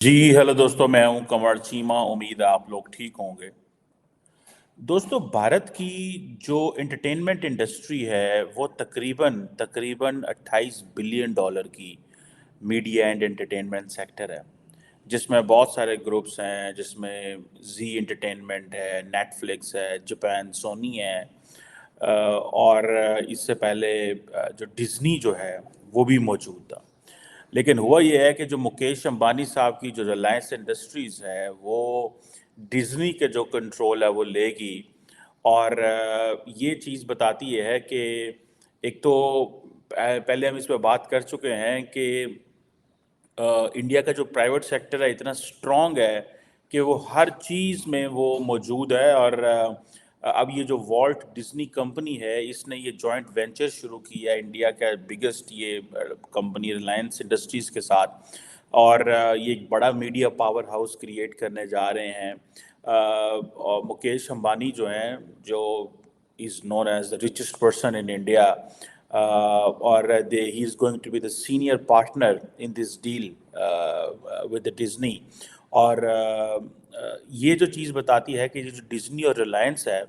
जी hello दोस्तों, मैं हूं कंवर चीमा। उम्मीद है आप लोग ठीक होंगे। दोस्तों, भारत की जो एंटरटेनमेंट इंडस्ट्री है वो तकरीबन तकरीबन 28 बिलियन डॉलर की मीडिया एंड एंटरटेनमेंट सेक्टर है, जिसमें बहुत सारे ग्रुप्स हैं, जिसमें जी एंटरटेनमेंट है, नेटफ्लिक्स है, जापान सोनी है, और इससे पहले जो डिज्नी जो है वो भी मौजूद था। लेकिन हुआ ये है कि जो मुकेश अंबानी साहब की जो रिलायंस इंडस्ट्रीज़ है वो डिज्नी के जो कंट्रोल है वो लेगी। और ये चीज़ बताती है कि एक तो पहले हम इस पे बात कर चुके हैं कि इंडिया का जो प्राइवेट सेक्टर है इतना स्ट्रांग है कि वो हर चीज़ में वो मौजूद है। और अब ये जो वॉल्ट डिज्नी कंपनी है इसने ये जॉइंट वेंचर शुरू किया है इंडिया का बिगेस्ट ये कंपनी रिलायंस इंडस्ट्रीज़ के साथ। और ये एक बड़ा मीडिया पावर हाउस क्रिएट करने जा रहे हैं। और मुकेश अंबानी जो हैं, जो is known as the richest person in India, he is going to be the senior partner in this deal with the Disney. और ये जो चीज़ बताती है कि ये जो डिज्नी और रिलायंस है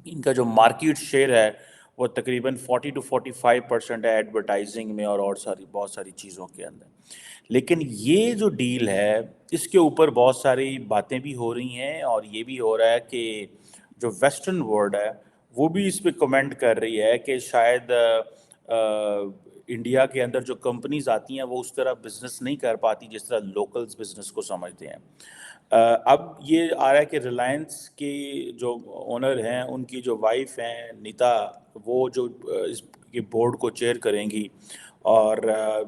इनका जो मार्केट शेयर है वो तकरीबन 40 to 45% है एडवर्टाइजिंग में और सारी बहुत सारी चीज़ों के अंदर। लेकिन ये जो डील है इसके ऊपर बहुत सारी बातें भी हो रही हैं और ये भी हो रहा है कि जो वेस्टर्न वर्ल्ड है वो भी इस पे कमेंट कर रही है कि शायद इंडिया के अंदर जो कंपनीज आती हैं वो उस तरह बिजनेस नहीं कर पाती जिस तरह लोकल्स बिजनेस को समझते हैं। अब ये आ रहा है कि रिलायंस के जो ओनर हैं उनकी जो वाइफ हैं नीता, वो जो इसके बोर्ड को चेयर करेंगी। और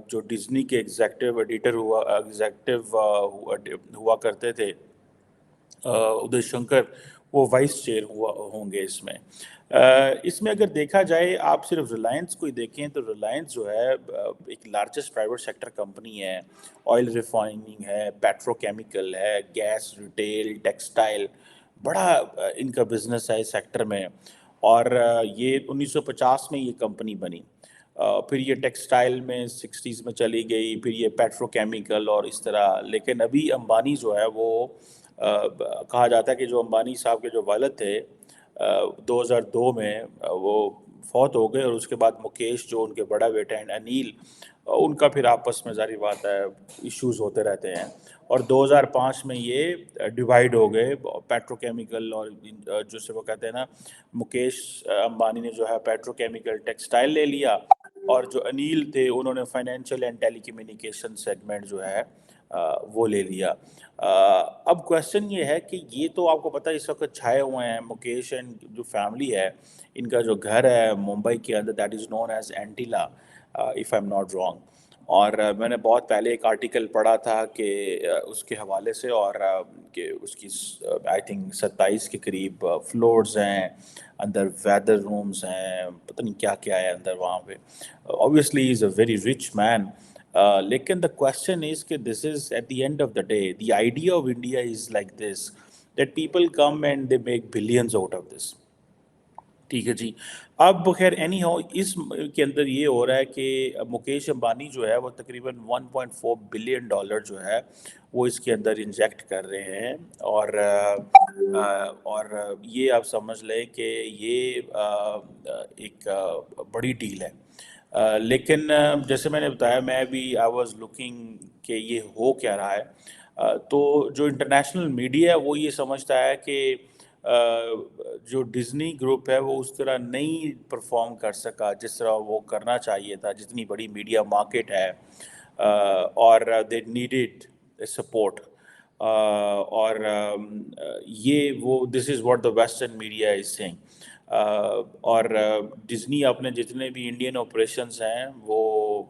जो डिज्नी के एग्जेक्टिव एडिटर हुआ करते थे उदय शंकर, वो वाइस चेयर हुआ होंगे इसमें। इसमें अगर देखा जाए, आप सिर्फ रिलायंस को ही देखें तो रिलायंस जो है एक लार्जेस्ट प्राइवेट सेक्टर कंपनी है। ऑयल रिफाइनिंग है, पेट्रोकेमिकल है, गैस, रिटेल, टेक्सटाइल, बड़ा इनका बिजनेस है इस सेक्टर में। और ये 1950 में ये कंपनी बनी। फिर ये टेक्सटाइल में 60s में चली गई, फिर ये पेट्रोकेमिकल और इस तरह। लेकिन अभी अंबानी जो है वो कहा जाता है कि जो अंबानी साहब के जो वालिद थे 2002 में वो फौत हो गए। और उसके बाद मुकेश जो उनके बड़ा बेटा हैं अनिल, उनका फिर आपस में जारी बात है इश्यूज होते रहते हैं। और 2005 में ये डिवाइड हो गए पेट्रोकेमिकल और जो से वो कहते हैं ना, मुकेश अंबानी ने जो है पेट्रोकेमिकल टेक्सटाइल ले लिया और जो अनिल थे उन्होंने फाइनेंशियल एंड टेलीकम्युनिकेशन सेगमेंट जो है वो ले लिया। अब क्वेश्चन ये है कि ये तो आपको पता है इस वक्त छाए हुए हैं मुकेश एंड जो फैमिली है, इनका जो घर है मुंबई के अंदर that is known as Antilia, if I am not wrong. और मैंने बहुत पहले एक आर्टिकल पढ़ा था कि उसके हवाले से, और कि उसकी आई थिंक 27 के करीब फ्लोर्स हैं अंदर, वेदर रूम्स हैं, पता नहीं क्या क्या है अंदर वहाँ पे। Obviously is a very rich man. लेकिन द क्वेश्चन इज कि this is eight the end of the day the idea of India is like this, that people come and they make billions out of this. ठीक है जी। अब खैर any how इस के अंदर ये हो रहा है कि मुकेश अंबानी जो है वो तकरीबन 1.4 बिलियन डॉलर जो है वो इसके अंदर इंजेक्ट कर रहे हैं। और ये आप समझ लें कि ये एक बड़ी डील है। लेकिन जैसे मैंने बताया, मैं भी आई वाज लुकिंग कि ये हो क्या रहा है। तो जो इंटरनेशनल मीडिया है वो ये समझता है कि जो डिज्नी ग्रुप है वो उस तरह नहीं परफॉर्म कर सका जिस तरह वो करना चाहिए था, जितनी बड़ी मीडिया मार्केट है। और दे नीडेड सपोर्ट। और ये वो this is what the western media is saying. और डिज्नी अपने जितने भी इंडियन ऑपरेशंस हैं वो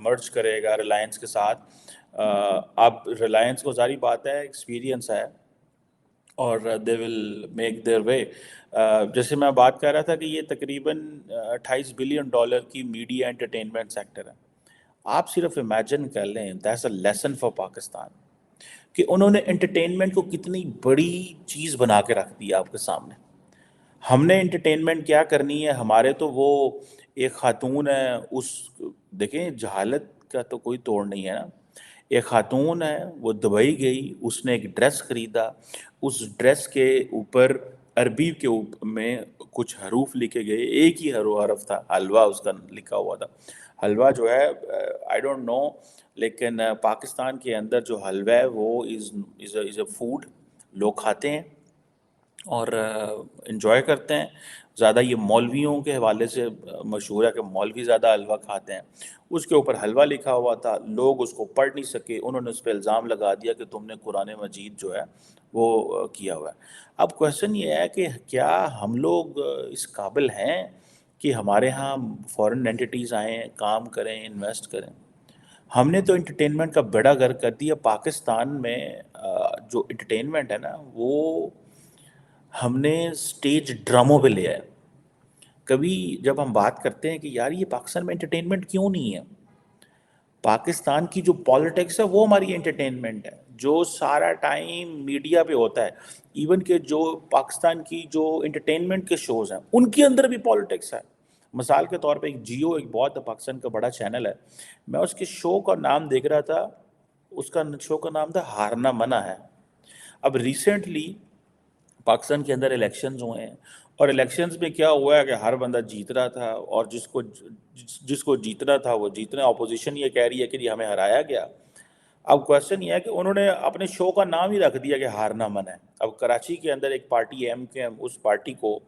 मर्ज करेगा रिलायंस के साथ। अब रिलायंस को सारी बात है, एक्सपीरियंस है, और they will make their way. जैसे मैं बात कर रहा था कि ये तकरीबन 28 बिलियन डॉलर की मीडिया एंटरटेनमेंट सेक्टर है। आप सिर्फ इमेजिन कर लें, that's a lesson for Pakistan, कि उन्होंने एंटरटेनमेंट को कितनी बड़ी चीज़ बना के रख दी आपके सामने। हमने एंटरटेनमेंट क्या करनी है, हमारे तो वो एक खातून है उस, देखें जहालत का तो कोई तोड़ नहीं है ना। ایک خاتون ہے وہ دبئی گئی، اس نے ایک ڈریس خریدا، اس ڈریس کے اوپر عربی کے میں کچھ حروف لکھے گئے، ایک ہی حرف تھا، حلوہ اس کا لکھا ہوا تھا۔ حلوہ جو ہے آئی ڈونٹ نو، لیکن پاکستان کے اندر جو حلوہ ہے وہ از اے فوڈ، لوگ کھاتے ہیں اور انجوائے کرتے ہیں زیادہ۔ یہ مولویوں کے حوالے سے مشہور ہے کہ مولوی زیادہ حلوہ کھاتے ہیں۔ اس کے اوپر حلوہ لکھا ہوا تھا، لوگ اس کو پڑھ نہیں سکے، انہوں نے اس پہ الزام لگا دیا کہ تم نے قرآن مجید جو ہے وہ کیا ہوا ہے۔ اب کویشچن یہ ہے کہ کیا ہم لوگ اس قابل ہیں کہ ہمارے ہاں فورن اینٹیز آئیں، کام کریں، انویسٹ کریں؟ ہم نے تو انٹرٹینمنٹ کا بیڑا غرق کر دیا پاکستان میں۔ جو انٹرٹینمنٹ ہے نا وہ ہم نے سٹیج ڈراموں پہ لیا ہے۔ کبھی جب ہم بات کرتے ہیں کہ یار یہ پاکستان میں انٹرٹینمنٹ کیوں نہیں ہے، پاکستان کی جو پالیٹکس ہے وہ ہماری انٹرٹینمنٹ ہے، جو سارا ٹائم میڈیا پہ ہوتا ہے، ایون کہ جو پاکستان کی جو انٹرٹینمنٹ کے شوز ہیں ان کے اندر بھی پالیٹکس ہے۔ مثال کے طور پہ ایک جیو، ایک بہت پاکستان کا بڑا چینل ہے، میں اس کے شو کا نام دیکھ رہا تھا، اس کا شو کا نام تھا ہارنا منع ہے۔ اب ریسنٹلی پاکستان کے اندر الیکشنز ہوئے ہیں، اور الیکشنز میں کیا ہوا ہے کہ ہر بندہ جیت رہا تھا، اور جس کو جیتنا تھا وہ جیتنا، اپوزیشن یہ کہہ رہی ہے کہ جی ہمیں ہرایا گیا۔ اب کویشچن یہ ہے کہ انہوں نے اپنے شو کا نام ہی رکھ دیا کہ ہارنا من ہے۔ اب کراچی کے اندر ایک پارٹی ایم کے ایم، اس پارٹی کو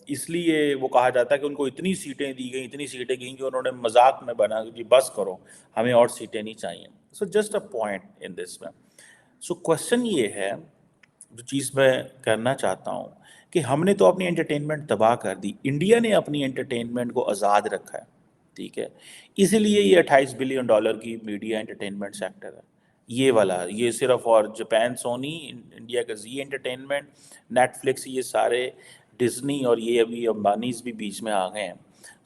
اس لیے وہ کہا جاتا ہے کہ ان کو اتنی سیٹیں دی گئیں، اتنی سیٹیں گئیں کہ انہوں نے مذاق میں بنا کہ جی بس کرو، ہمیں اور سیٹیں نہیں چاہیے۔ So just a point in دس میں۔ سو کویشچن یہ ہے، جو چیز میں کرنا چاہتا ہوں، کہ ہم نے تو اپنی انٹرٹینمنٹ تباہ کر دی، انڈیا نے اپنی انٹرٹینمنٹ کو آزاد رکھا ہے، ٹھیک ہے، اسی لیے یہ $28 بلین کی میڈیا انٹرٹینمنٹ سیکٹر ہے، یہ والا، یہ صرف، اور جاپان سونی، انڈیا کا زی انٹرٹینمنٹ، نیٹ فلکس، یہ سارے، ڈزنی، اور یہ ابھی امبانیز بھی بیچ میں آ گئے ہیں۔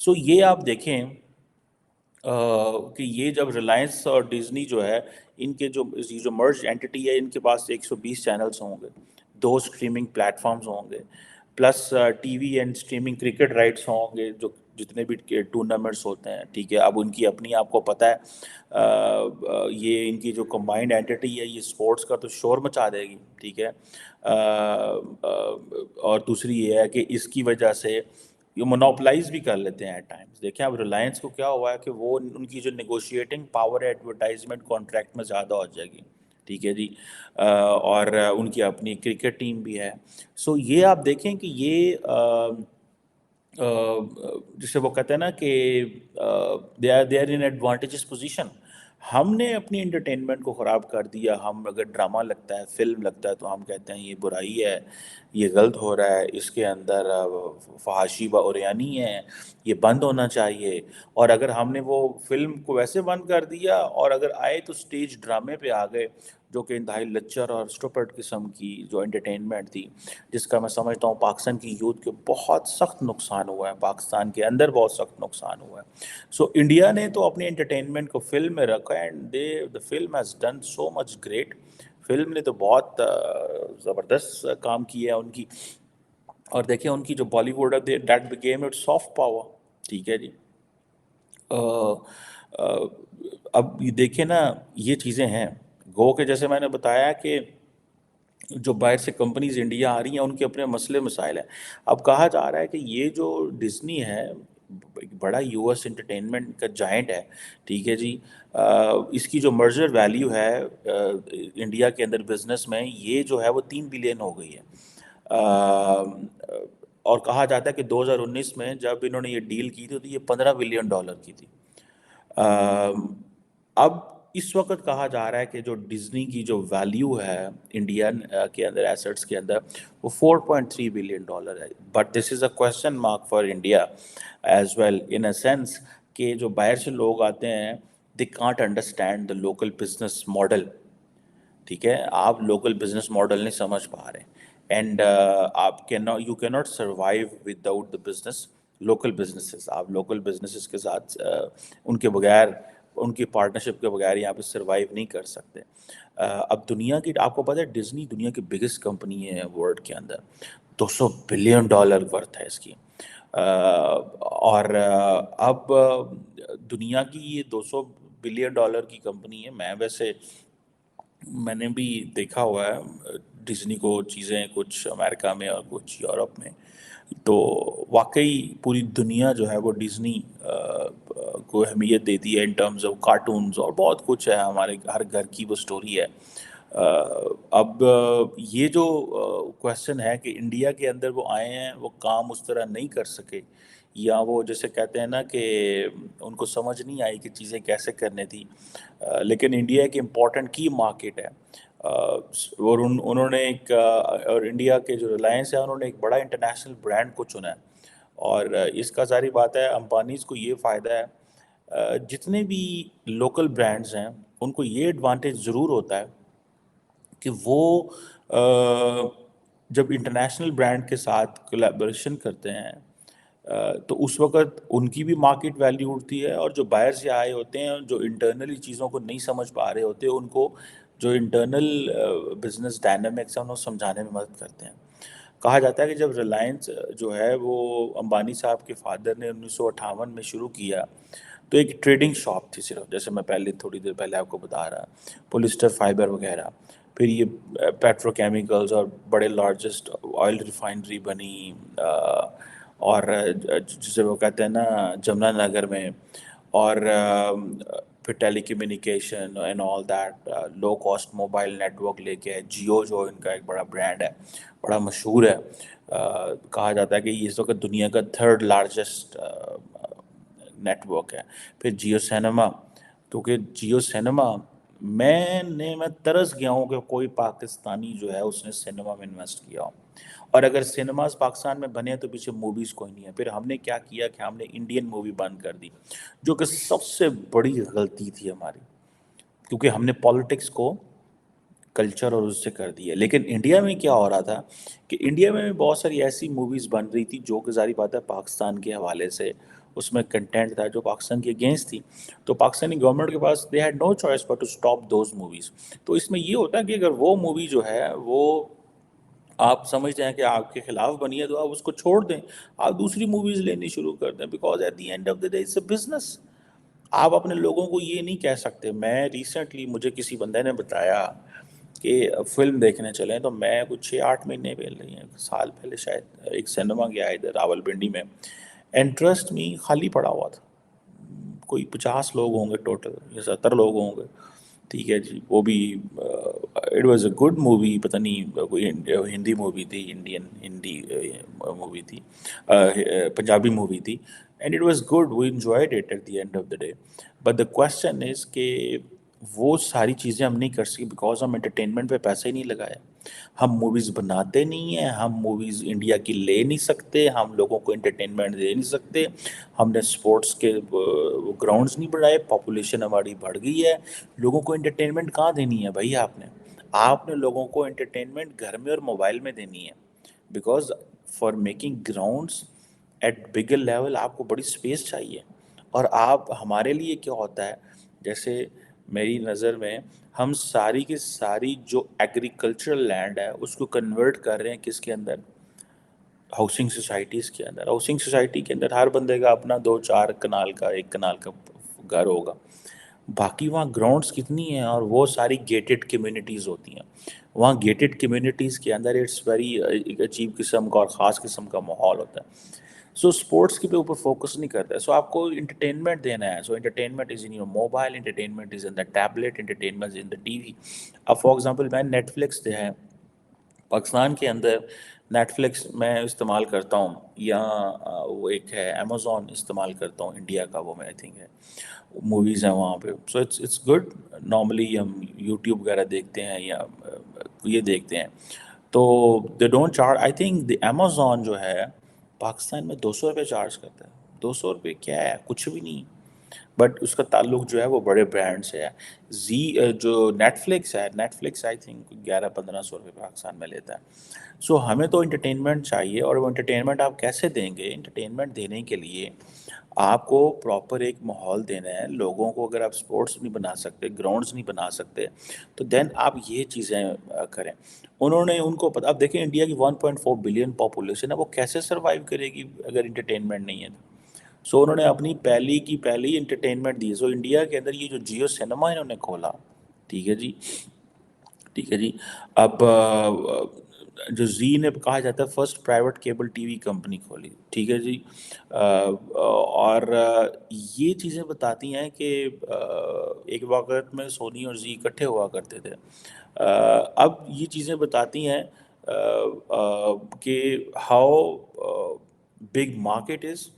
سو یہ آپ دیکھیں کہ یہ جب ریلائنس اور ڈزنی جو ہے، ان کے جو مرج اینٹی ہے، ان کے پاس 120 چینلز ہوں گے، 2 اسٹریمنگ پلیٹ فارمز ہوں گے، plus T V and streaming cricket rights ہوں گے، جو جتنے بھی ٹورنامنٹس ہوتے ہیں، ٹھیک ہے۔ اب ان کی اپنی، آپ کو پتہ ہے یہ ان کی جو کمبائنڈ اینٹی ہے، یہ اسپورٹس کا تو شور مچا دے گی، ٹھیک ہے۔ اور دوسری یہ ہے کہ اس کی وجہ سے یہ مونوپلائز بھی کر لیتے ہیں ایٹ ٹائمز۔ دیکھیں اب ریلائنس کو کیا ہوا ہے کہ وہ ان کی جو نیگوشیٹنگ پاور ہے ایڈورٹائزمنٹ کانٹریکٹ میں زیادہ ہو جائے گی، ٹھیک ہے جی، اور ان کی اپنی کرکٹ ٹیم بھی ہے۔ سو یہ آپ دیکھیں کہ یہ جسے وہ کہتے ہیں نا کہ they are in advantages position. ہم نے اپنی انٹرٹینمنٹ کو خراب کر دیا۔ ہم اگر ڈرامہ لگتا ہے، فلم لگتا ہے، تو ہم کہتے ہیں یہ برائی ہے، یہ غلط ہو رہا ہے، اس کے اندر فحاشی و عریانی ہے، یہ بند ہونا چاہیے۔ اور اگر ہم نے وہ فلم کو ویسے بند کر دیا، اور اگر آئے تو سٹیج ڈرامے پہ آ گئے، جو کہ انتہائی لچر اور اسٹوپڈ قسم کی جو انٹرٹینمنٹ تھی، جس کا میں سمجھتا ہوں پاکستان کی یوتھ کے بہت سخت نقصان ہوا ہے، پاکستان کے اندر بہت سخت نقصان ہوا ہے۔ سو انڈیا نے تو اپنی انٹرٹینمنٹ کو فلم میں رکھا ہے، and the film has done so much great. Film نے تو بہت زبردست کام کیا ہے ان کی۔ اور دیکھیں ان کی جو بالی ووڈ ہے، that became it soft power, ٹھیک ہے جی۔ اب یہ دیکھیں نا، یہ چیزیں ہیں، گو کہ جیسے میں نے بتایا کہ جو باہر سے کمپنیز انڈیا آ رہی ہیں، ان کے اپنے مسئلے مسائل ہیں۔ اب کہا جا رہا ہے کہ یہ جو ڈزنی ہے، ایک بڑا یو ایس انٹرٹینمنٹ کا جائنٹ ہے، ٹھیک ہے جی، اس کی جو مرجر ویلیو ہے انڈیا کے اندر بزنس میں، یہ جو ہے وہ 3 بلین ہو گئی ہے۔ اور کہا جاتا ہے کہ 2019 میں جب انہوں نے یہ ڈیل کی تھی تو یہ $15 بلین کی تھی۔ اب اس وقت کہا جا رہا ہے کہ جو ڈزنی کی جو ویلیو ہے انڈین کے اندر ایسٹس کے اندر، وہ $4.3 بلین ہے۔ But this is a question mark for India as well, in a sense کہ جو باہر سے لوگ آتے ہیں، they can't understand the local business model, ٹھیک ہے، آپ لوکل بزنس ماڈل نہیں سمجھ پا رہے، اینڈ آپ یو کی not survive with out the business, local businesses, آپ لوکل بزنسز کے ساتھ ان کے بغیر، ان کی پارٹنرشپ کے بغیر یہاں پہ سروائیو نہیں کر سکتے۔ اب دنیا کی، آپ کو پتہ ہے ڈزنی دنیا کی بگیسٹ کمپنی ہے ورلڈ کے اندر، $200 بلین ورتھ ہے اس کی۔ اور اب دنیا کی یہ billion dollar की कंपनी है। मैं वैसे मैंने भी देखा हुआ है डिज्नी को चीज़ें, कुछ अमेरिका में और कुछ यूरोप में। तो वाकई पूरी दुनिया जो है वो डिज्नी को अहमियत देती है इन टर्म्स ऑफ कार्टून्स, और बहुत कुछ है, हमारे हर घर की वो स्टोरी है। अब ये जो क्वेश्चन है कि इंडिया के अंदर वो आए हैं, वो काम उस तरह नहीं कर सके, या वो जैसे कहते हैं ना कि उनको समझ नहीं आई कि चीज़ें कैसे करनी थी। लेकिन इंडिया एक इम्पॉर्टेंट की मार्केट है। और उन्होंने एक और इंडिया के जो रिलायंस है उन्होंने एक बड़ा इंटरनेशनल ब्रांड को चुना है। और इसका ज़ाहिर बात है अंबानीज़ को ये फ़ायदा है, जितने भी लोकल ब्रांड्स हैं उनको ये एडवांटेज ज़रूर होता है कि वो जब इंटरनेशनल ब्रांड के साथ कोलैबोरेशन करते हैं, तो उस वक़्त उनकी भी मार्केट वैल्यू उठती है, और जो बाहर से आए होते हैं, जो इंटरनली चीज़ों को नहीं समझ पा रहे होते, उनको जो इंटरनल बिज़नेस डायनामिक्स हैं, उन्हें समझाने में मदद करते हैं। कहा जाता है कि जब रिलायंस जो है वो अंबानी साहब के फादर ने 1958 में शुरू किया, तो एक ट्रेडिंग शॉप थी सिर्फ, जैसे मैं पहले थोड़ी देर पहले आपको बता रहा, पॉलिस्टर फाइबर वगैरह। फिर ये पेट्रोकेमिकल्स और बड़े लार्जेस्ट ऑयल रिफाइनरी बनी, और जिसे वो कहते हैं ना जमुनानगर में। और फिर telecommunication and all that, low cost mobile network लेके है। जियो जो इनका एक बड़ा ब्रांड है, बड़ा मशहूर है। कहा जाता है कि ये इस वक्त दुनिया का थर्ड लार्जेस्ट नेटवर्क है। फिर जियो सिनेमा, क्योंकि जियो सिनेमा मैं तरस गया हूँ कि कोई पाकिस्तानी जो है उसने सिनेमा में इन्वेस्ट किया हो। और अगर सिनेमाज पाकिस्तान में बने तो पीछे मूवीज़ कोई नहीं है। फिर हमने क्या किया कि हमने इंडियन मूवी बंद कर दी, जो कि सबसे बड़ी गलती थी हमारी, क्योंकि हमने पॉलिटिक्स को कल्चर और उससे कर दिया। लेकिन इंडिया में क्या हो रहा था कि इंडिया में भी बहुत सारी ऐसी मूवीज़ बन रही थी जो कि ज़ाहिर बात है पाकिस्तान के हवाले से उसमें कंटेंट था जो पाकिस्तान के अगेंस्ट थी। तो पाकिस्तानी गवर्नमेंट के पास they had no choice but to stop those movies. तो इसमें ये होता है कि अगर वो मूवी जो है वो आप समझते हैं कि आपके खिलाफ बनी है, तो आप उसको छोड़ दें, आप दूसरी मूवीज़ लेनी शुरू कर दें, because at the end of the day it's a business. आप अपने लोगों को ये नहीं कह सकते। मैं रिसेंटली, मुझे किसी बंदे ने बताया कि फिल्म देखने चले, तो मैं कुछ 6-8 महीने पहले या साल पहले शायद एक सिनेमा गया इधर रावलपिंडी में। एंड ट्रस्ट मी, खाली पड़ा हुआ था। कोई 50 लोग होंगे टोटल या 70 लोग होंगे। ठीक है जी, वो भी it was a good movie. पता नहीं कोई हिंदी मूवी थी, इंडियन हिंदी मूवी थी, पंजाबी मूवी थी। And it was good, we enjoyed it at the end of the day. But the question is कि वो सारी चीज़ें हम नहीं कर सके बिकॉज हम एंटरटेनमेंट पे पैसे ही नहीं लगाए। हम मूवीज़ बनाते नहीं हैं, हम मूवीज़ इंडिया की ले नहीं सकते, हम लोगों को एंटरटेनमेंट दे नहीं सकते। हमने स्पोर्ट्स के ग्राउंड्स नहीं बढ़ाए, पॉपुलेशन हमारी बढ़ गई है। लोगों को एंटरटेनमेंट कहाँ देनी है भाई? आपने लोगों को एंटरटेनमेंट घर में और मोबाइल में देनी है। Because for making grounds at bigger level आपको बड़ी स्पेस चाहिए। और आप, हमारे लिए क्या होता है, जैसे मेरी नज़र में हम सारी की सारी जो एग्रीकल्चरल लैंड है उसको कन्वर्ट कर रहे हैं किसके अंदर? हाउसिंग सोसाइटीज़ के अंदर। हाउसिंग सोसाइटी के अंदर हर बंदे का अपना 2-4 कनाल का, 1 कनाल का घर होगा। बाकी वहाँ ग्राउंड्स कितनी हैं, और वो सारी गेटेड कम्युनिटीज़ होती हैं। वहाँ गेटेड कम्युनिटीज़ के अंदर इट्स वेरी एक अजीब किस्म का और ख़ास किस्म का माहौल होता है। सो स्पोर्ट्स के ऊपर फोकस नहीं करता है। सो आपको इंटरटेनमेंट देना है, so entertainment is in your mobile, entertainment is in the tablet, entertainment in the TV. अब फॉर एग्जांपल मैं नेटफ्लिक्स जो है पाकिस्तान के अंदर, नेटफ्लिक्स मैं इस्तेमाल करता हूँ, या वो एक है अमेज़ॉन इस्तेमाल करता हूँ इंडिया का, वो मैं आई थिंक है, मूवीज़ हैं वहाँ पे। So it's good. नॉर्मली हम यूट्यूब वगैरह देखते हैं या ये देखते हैं, तो they don't charge. I think the Amazon जो है पाकिस्तान में 200 रुपये चार्ज करता है। 200 रुपये क्या है, कुछ भी नहीं। बट उसका ताल्लुक जो है वो बड़े ब्रांड से है। जो नेटफ्लिक्स है, नेटफ्लिक्स आई थिंक 1100-1500 रुपये पाकिस्तान में लेता है। सो हमें तो एंटरटेनमेंट चाहिए, और वो एंटरटेनमेंट आप कैसे देंगे? एंटरटेनमेंट देने के लिए आपको प्रॉपर एक माहौल देना है लोगों को। अगर आप स्पोर्ट्स नहीं बना सकते, ग्राउंड्स नहीं बना सकते, तो देन आप ये चीज़ें करें। उन्होंने, उनको पता, अब देखें इंडिया की 1.4 बिलियन पॉपुलेशन है, वो कैसे सर्वाइव करेगी अगर इंटरटेनमेंट नहीं है? سو انہوں نے اپنی پہلی کی پہلی انٹرٹینمنٹ دی. سو انڈیا کے اندر یہ جو جیو سنیما انہوں نے کھولا، ٹھیک ہے جی، ٹھیک ہے جی. اب جو زی نے کہا جاتا ہے first private cable T V company کھولی، ٹھیک ہے جی. اور یہ چیزیں بتاتی ہیں کہ ایک وقت میں سونی اور زی اکٹھے ہوا کرتے تھے. اب یہ چیزیں بتاتی ہیں کہ how big market is,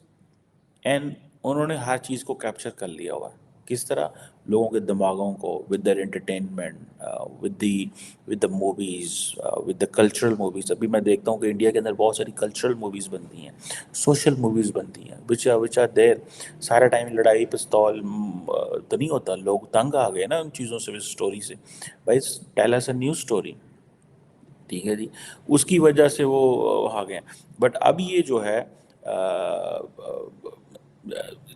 and انہوں نے ہر چیز کو کیپچر کر لیا ہوا ہے. کس طرح؟ لوگوں کے دماغوں کو with their entertainment, with the movies, with the cultural movies. ابھی میں دیکھتا ہوں کہ انڈیا کے اندر بہت ساری کلچرل موویز بنتی ہیں، سوشل موویز بنتی ہیں، وچ آر دیر. سارا ٹائم لڑائی پستول تو نہیں ہوتا. لوگ تنگ آ گئے نا ان چیزوں سے، اس اسٹوری سے. بھائی tell us a new story, ٹھیک ہے جی. اس کی وجہ سے وہ آ گئے. بٹ اب یہ جو ہے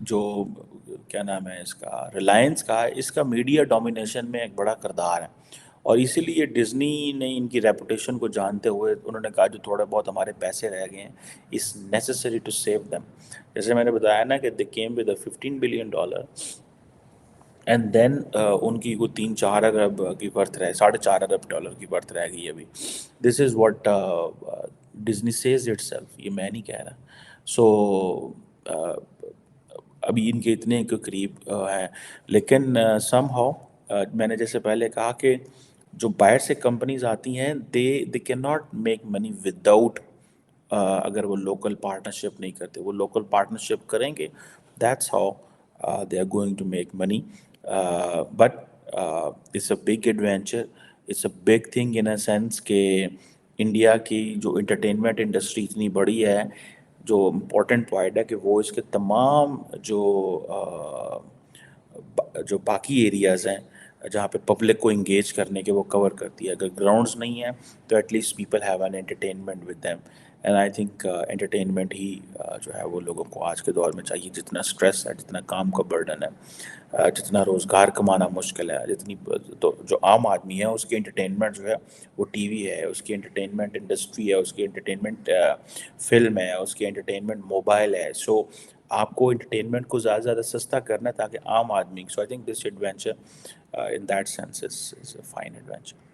جو کیا نام ہے اس کا، ریلائنس کا، اس کا میڈیا ڈومینیشن میں ایک بڑا کردار ہے. اور اسی لیے ڈزنی نے ان کی ریپوٹیشن کو جانتے ہوئے انہوں نے کہا جو تھوڑے بہت ہمارے پیسے رہ گئے ہیں، اس نیسسری ٹو سیو دیم. جیسے میں نے بتایا نا کہ they came with $15 billion, and then ان کی کوئی 3-4 ارب کی برتھ رہے، $4.5 ارب کی برتھ رہ گئی ابھی. This is what Disney says itself, یہ میں نہیں کہہ رہا. سو ابھی ان کے اتنے کے قریب ہیں. لیکن سم ہاؤ میں نے جیسے پہلے کہا کہ جو باہر سے کمپنیز آتی ہیں they can not make money without, اگر وہ لوکل پارٹنرشپ نہیں کرتے. وہ لوکل پارٹنرشپ کریں گے، that's how they are going to make money. But it's a big adventure, it's a big thing in a sense کہ انڈیا کی جو انٹرٹینمنٹ انڈسٹری اتنی بڑی ہے. جو امپورٹنٹ پوائنٹ ہے کہ وہ اس کے تمام جو باقی ایریاز ہیں جہاں پہ پبلک کو انگیج کرنے کے، وہ کور کرتی ہے. اگر گراؤنڈز نہیں ہیں تو at least people have an entertainment with them. And I think entertainment ہی جو ہے وہ لوگوں کو آج کے دور میں چاہیے. جتنا اسٹریس ہے، جتنا کام کا برڈن ہے، جتنا روزگار کمانا مشکل ہے، جتنی تو جو عام آدمی ہے اس کی انٹرٹینمنٹ جو ہے وہ ٹی وی ہے، اس کی انٹرٹینمنٹ انڈسٹری ہے، اس کی انٹرٹینمنٹ فلم ہے، اس کی انٹرٹینمنٹ موبائل ہے. سو آپ کو انٹرٹینمنٹ کو زیادہ سے زیادہ سستا کرنا ہے تاکہ عام آدمی. So I think this adventure in that sense is a fine adventure.